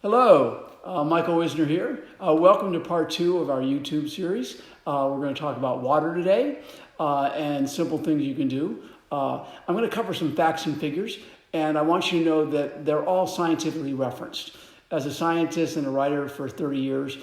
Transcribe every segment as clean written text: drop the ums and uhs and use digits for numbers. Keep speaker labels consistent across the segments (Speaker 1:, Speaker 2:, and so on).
Speaker 1: Hello, Michael Wisner here. Welcome to part 2 of our YouTube series. We're going to talk about water today and simple things you can do. I'm going to cover some facts and figures, and I want you to know that they're all scientifically referenced. As a scientist and a writer for 30 years,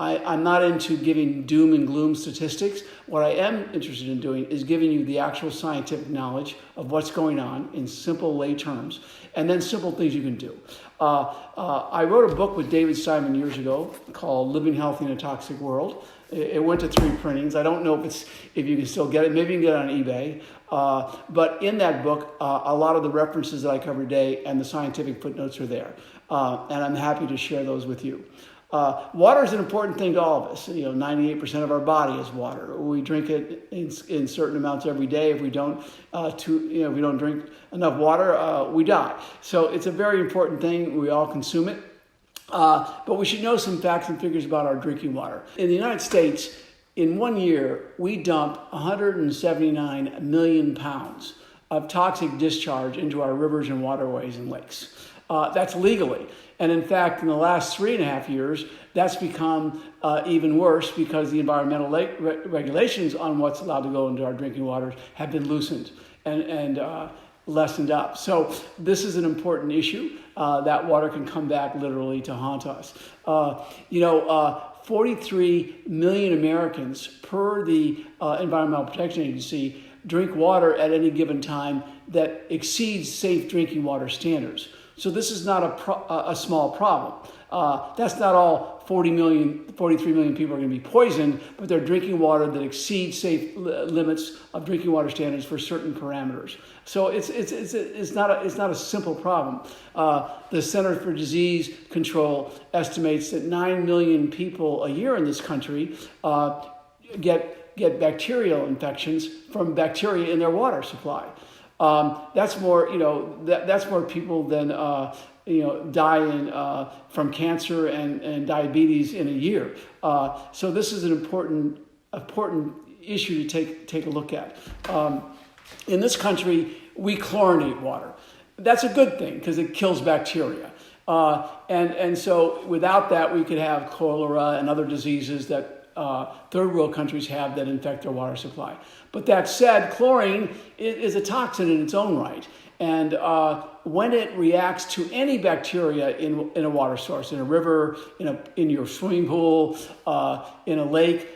Speaker 1: I'm not into giving doom and gloom statistics. What I am interested in doing is giving you the actual scientific knowledge of what's going on in simple lay terms, and then simple things you can do. I wrote a book with David Simon years ago called Living Healthy in a Toxic World. It went to 3 printings. I don't know if you can still get it. Maybe you can get it on eBay. But in that book, a lot of the references that I cover today and the scientific footnotes are there. And I'm happy to share those with you. Water is an important thing to all of us. 98% of our body is water. We drink it in certain amounts every day. If we don't, if we don't drink enough water, we die. So it's a very important thing. We all consume it. But we should know some facts and figures about our drinking water. In the United States, in 1 year, we dump 179 million pounds of toxic discharge into our rivers and waterways and lakes. That's legally. And in fact, in the last 3.5 years, that's become even worse because the environmental regulations on what's allowed to go into our drinking waters have been loosened and lessened up. So this is an important issue. That water can come back literally to haunt us. 43 million Americans per the Environmental Protection Agency drink water at any given time that exceeds safe drinking water standards. So this is not a small problem. That's not all 43 million people are going to be poisoned, but they're drinking water that exceeds safe limits of drinking water standards for certain parameters. So it's not a simple problem. The Center for Disease Control estimates that 9 million people a year in this country get bacterial infections from bacteria in their water supply. That's more, that's more people than, die from cancer and diabetes in a year. So this is an important issue to take a look at. In this country, we chlorinate water. That's a good thing because it kills bacteria. And so without that, we could have cholera and other diseases that third world countries have that infect their water supply. But that said, chlorine is a toxin in its own right. And when it reacts to any bacteria in a water source, in a river, in your swimming pool, in a lake,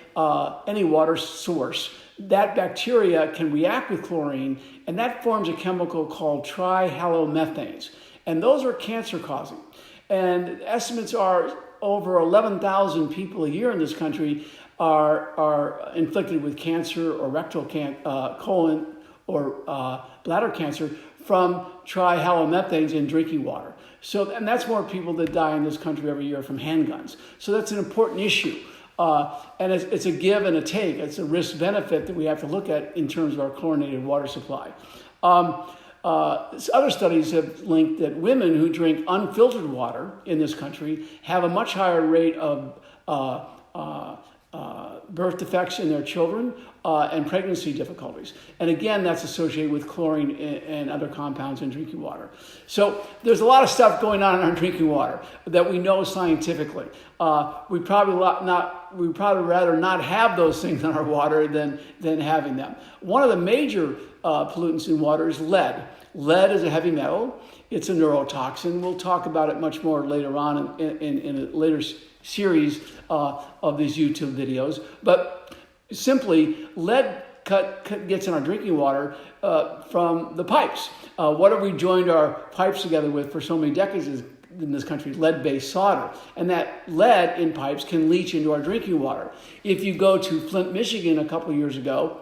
Speaker 1: any water source, that bacteria can react with chlorine, and that forms a chemical called trihalomethanes. And those are cancer causing. And estimates are over 11,000 people a year in this country are inflicted with cancer or rectal colon or bladder cancer from trihalomethanes in drinking water. So, and that's more people that die in this country every year from handguns. So that's an important issue. And it's a give and a take. It's a risk-benefit that we have to look at in terms of our chlorinated water supply. Other studies have linked that women who drink unfiltered water in this country have a much higher rate of birth defects in their children and pregnancy difficulties. And again, that's associated with chlorine and other compounds in drinking water. So there's a lot of stuff going on in our drinking water that we know scientifically. We'd probably rather not have those things in our water than having them. One of the major pollutants in water is lead. Lead is a heavy metal. It's a neurotoxin. We'll talk about it much more later on in a later series of these YouTube videos. But simply, lead gets in our drinking water from the pipes. What have we joined our pipes together with for so many decades in this country? Lead-based solder. And that lead in pipes can leach into our drinking water. If you go to Flint, Michigan a couple of years ago,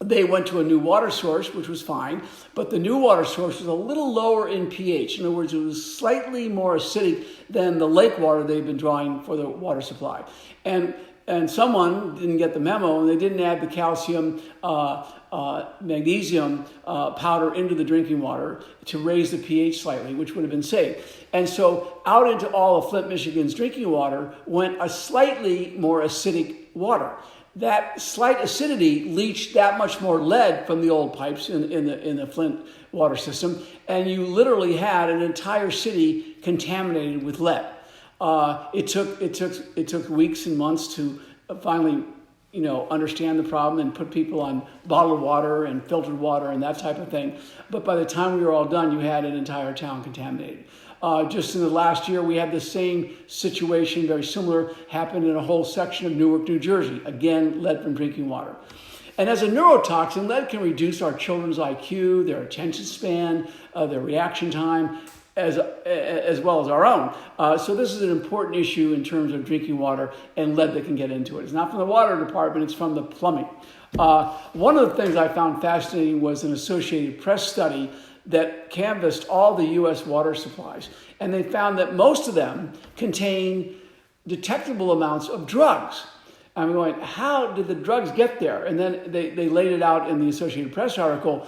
Speaker 1: they went to a new water source, which was fine, but the new water source was a little lower in pH. In other words, it was slightly more acidic than the lake water they've been drawing for the water supply. And someone didn't get the memo, and they didn't add the calcium, magnesium powder into the drinking water to raise the pH slightly, which would have been safe. And so out into all of Flint, Michigan's drinking water went a slightly more acidic water. that slight acidity leached that much more lead from the old pipes in the Flint water system, and you literally had an entire city contaminated with lead. It took weeks and months to finally, understand the problem and put people on bottled water and filtered water and that type of thing. But by the time we were all done, you had an entire town contaminated. Just in the last year, we had the same situation, very similar, happen in a whole section of Newark, New Jersey. Again, lead from drinking water. And as a neurotoxin, lead can reduce our children's IQ, their attention span, their reaction time, as well as our own. So this is an important issue in terms of drinking water and lead that can get into it. It's not from the water department, it's from the plumbing. One of the things I found fascinating was an Associated Press study that canvassed all the U.S. water supplies. And they found that most of them contain detectable amounts of drugs. I'm going, how did the drugs get there? And then they laid it out in the Associated Press article.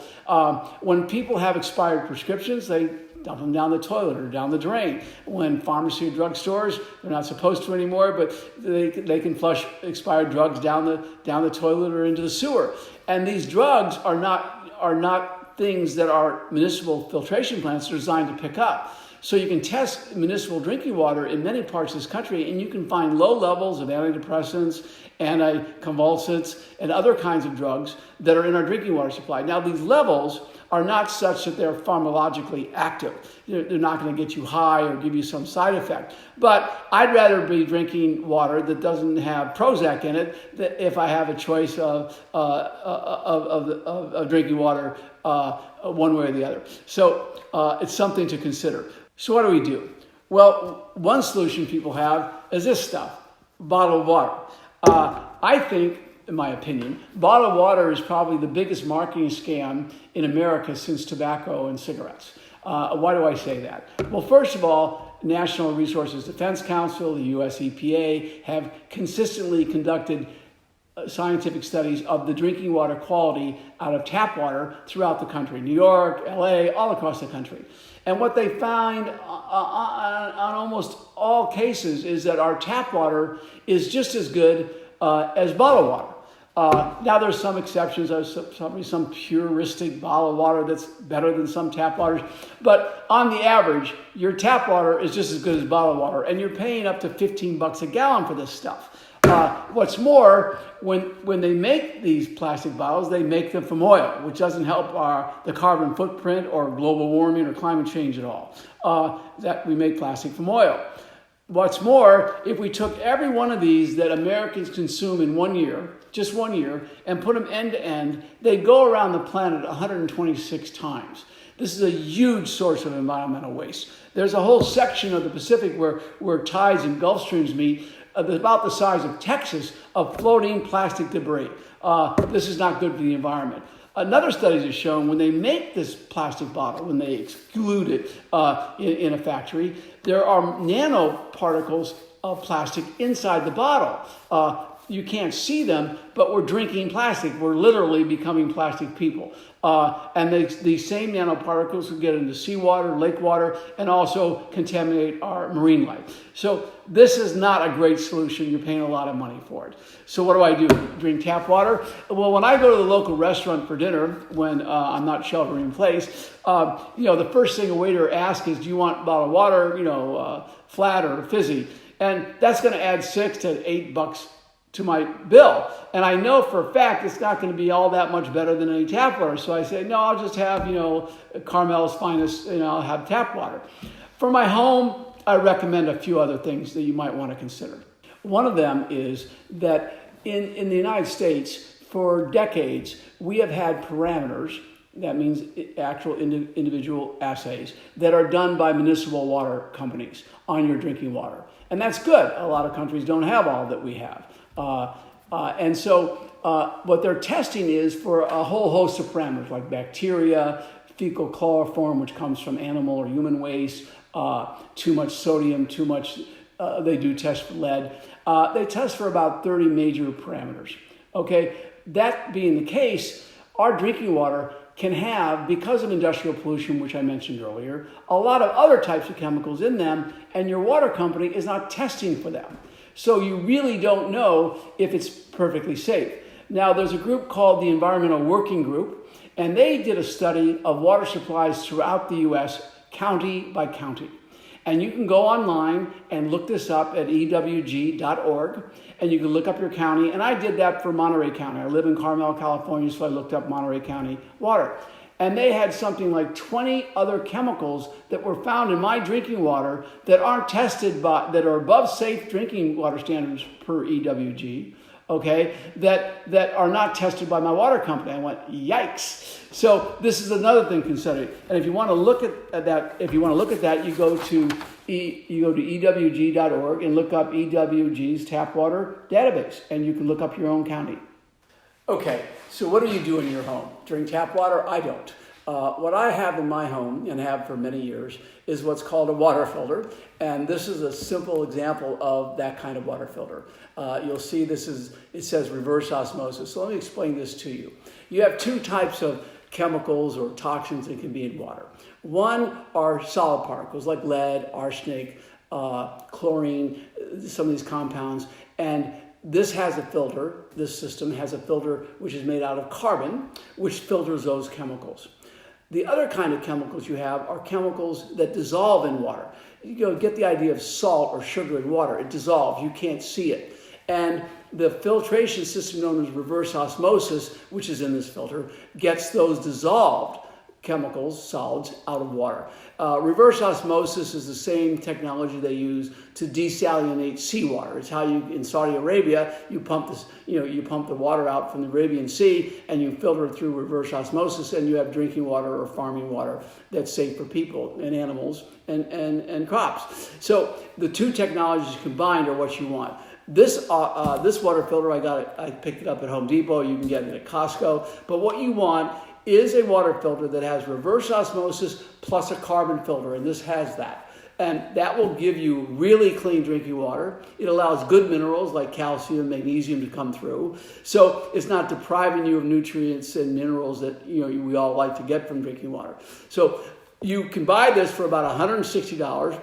Speaker 1: When people have expired prescriptions, they dump them down the toilet or down the drain. When pharmacy or drug stores, they're not supposed to anymore, but they can flush expired drugs down the toilet or into the sewer. And these drugs are not things that our municipal filtration plants are designed to pick up. So you can test municipal drinking water in many parts of this country, and you can find low levels of antidepressants, anticonvulsants, and other kinds of drugs that are in our drinking water supply. Now, these levels are not such that they're pharmacologically active. They're not going to get you high or give you some side effect. But I'd rather be drinking water that doesn't have Prozac in it if I have a choice of drinking water one way or the other. So it's something to consider. So what do we do? Well, one solution people have is this stuff, bottled water. I think, in my opinion, bottled water is probably the biggest marketing scam in America since tobacco and cigarettes. Why do I say that? Well, first of all, National Resources Defense Council, the US EPA, have consistently conducted scientific studies of the drinking water quality out of tap water throughout the country, New York, LA, all across the country. And what they find on almost all cases is that our tap water is just as good as bottled water. Now there's some exceptions. There's some puristic bottled water that's better than some tap waters. But on the average, your tap water is just as good as bottled water. And you're paying up to $15 a gallon for this stuff. What's more, when they make these plastic bottles, they make them from oil, which doesn't help the carbon footprint or global warming or climate change at all. That we make plastic from oil. What's more, if we took every one of these that Americans consume in 1 year, just 1 year, and put them end to end, they go around the planet 126 times. This is a huge source of environmental waste. There's a whole section of the Pacific where tides and Gulf Streams meet, about the size of Texas, of floating plastic debris. This is not good for the environment. Another study has shown when they make this plastic bottle, when they exclude it in a factory, there are nanoparticles of plastic inside the bottle. You can't see them, but we're drinking plastic. We're literally becoming plastic people. And these same nanoparticles will get into seawater, lake water, and also contaminate our marine life. So this is not a great solution. You're paying a lot of money for it. So what do I do? Drink tap water? Well, when I go to the local restaurant for dinner, when I'm not sheltering in place, the first thing a waiter asks is, do you want bottled water, flat or fizzy? And that's going to add $6 to $8 to my bill. And I know for a fact it's not going to be all that much better than any tap water. So I say, no, I'll just have, Carmel's Finest, I'll have tap water. For my home, I recommend a few other things that you might want to consider. One of them is that in the United States, for decades, we have had parameters, that means actual individual assays, that are done by municipal water companies on your drinking water. And that's good. A lot of countries don't have all that we have. And so what they're testing is for a whole host of parameters like bacteria, fecal chloroform, which comes from animal or human waste, too much sodium, too much, they do test for lead. They test for about 30 major parameters. Okay, that being the case, our drinking water can have, because of industrial pollution, which I mentioned earlier, a lot of other types of chemicals in them, and your water company is not testing for them. So you really don't know if it's perfectly safe. Now, there's a group called the Environmental Working Group, and they did a study of water supplies throughout the U.S., county by county. And you can go online and look this up at ewg.org, and you can look up your county. And I did that for Monterey County. I live in Carmel, California, so I looked up Monterey County water. And they had something like 20 other chemicals that were found in my drinking water that aren't tested by, that are above safe drinking water standards per EWG, okay, that are not tested by my water company. I went, yikes. So this is another thing considered. And if you want to look at that, you go to ewg.org and look up EWG's tap water database, and you can look up your own county. Okay, so what do you do in your home? Drink tap water? I don't. What I have in my home, and have for many years, is what's called a water filter. And this is a simple example of that kind of water filter. You'll see it says reverse osmosis. So let me explain this to you. You have two types of chemicals or toxins that can be in water. One are solid particles like lead, arsenic, chlorine, some of these compounds. And this has a filter, this system has a filter which is made out of carbon, which filters those chemicals. The other kind of chemicals you have are chemicals that dissolve in water. You get the idea of salt or sugar in water. It dissolves, you can't see it. And the filtration system known as reverse osmosis, which is in this filter, gets those dissolved chemicals, solids, out of water. Reverse osmosis is the same technology they use to desalinate seawater. It's how in Saudi Arabia, you pump the water out from the Arabian Sea and you filter it through reverse osmosis, and you have drinking water or farming water that's safe for people and animals and crops. So the two technologies combined are what you want. This water filter, I picked it up at Home Depot. You can get it at Costco. But what you want is a water filter that has reverse osmosis plus a carbon filter, and this has that. And that will give you really clean drinking water. It allows good minerals like calcium and magnesium to come through. So it's not depriving you of nutrients and minerals that we all like to get from drinking water. So you can buy this for about $160.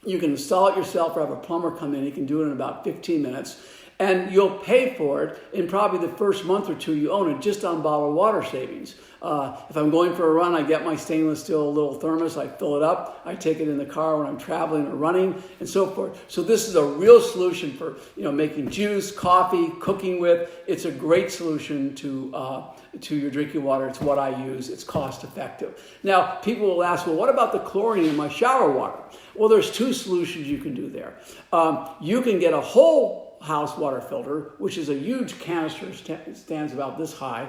Speaker 1: You can install it yourself or have a plumber come in. He can do it in about 15 minutes. And you'll pay for it in probably the first month or two you own it just on bottled water savings. If I'm going for a run, I get my stainless steel little thermos, I fill it up, I take it in the car when I'm traveling or running, and so forth. So this is a real solution for making juice, coffee, cooking with. It's a great solution to your drinking water. It's what I use. It's cost effective. Now, people will ask, well, what about the chlorine in my shower water? Well, there's two solutions you can do there. You can get a whole house water filter, which is a huge canister, stands about this high,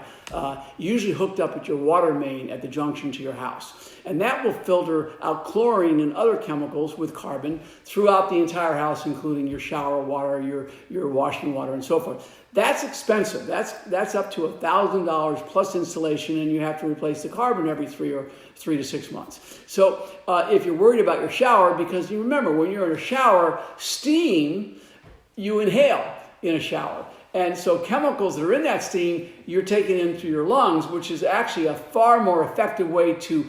Speaker 1: usually hooked up at your water main at the junction to your house. And that will filter out chlorine and other chemicals with carbon throughout the entire house, including your shower water, your washing water, and so forth. That's expensive. That's up to $1,000 plus installation, and you have to replace the carbon every 3 to 6 months. So if you're worried about your shower, because you remember, when you're in a shower, steam, you inhale in a shower. And so chemicals that are in that steam, you're taking in through your lungs, which is actually a far more effective way to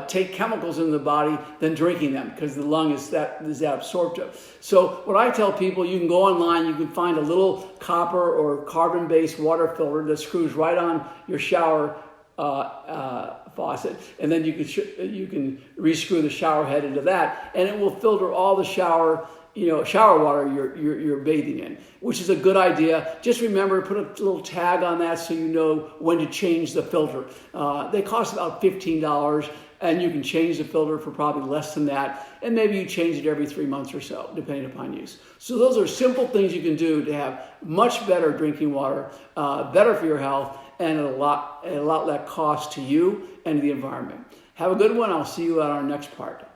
Speaker 1: take chemicals into the body than drinking them, because the lung is that absorptive. So what I tell people, you can go online, you can find a little copper or carbon-based water filter that screws right on your shower faucet, and then you can rescrew the shower head into that, and it will filter all the shower water you're bathing in, which is a good idea. Just remember, put a little tag on that so you know when to change the filter. They cost about $15, and you can change the filter for probably less than that, and maybe you change it every 3 months or so, depending upon use. So those are simple things you can do to have much better drinking water, better for your health, and at a lot less cost to you and to the environment. Have a good one. I'll see you on our next part.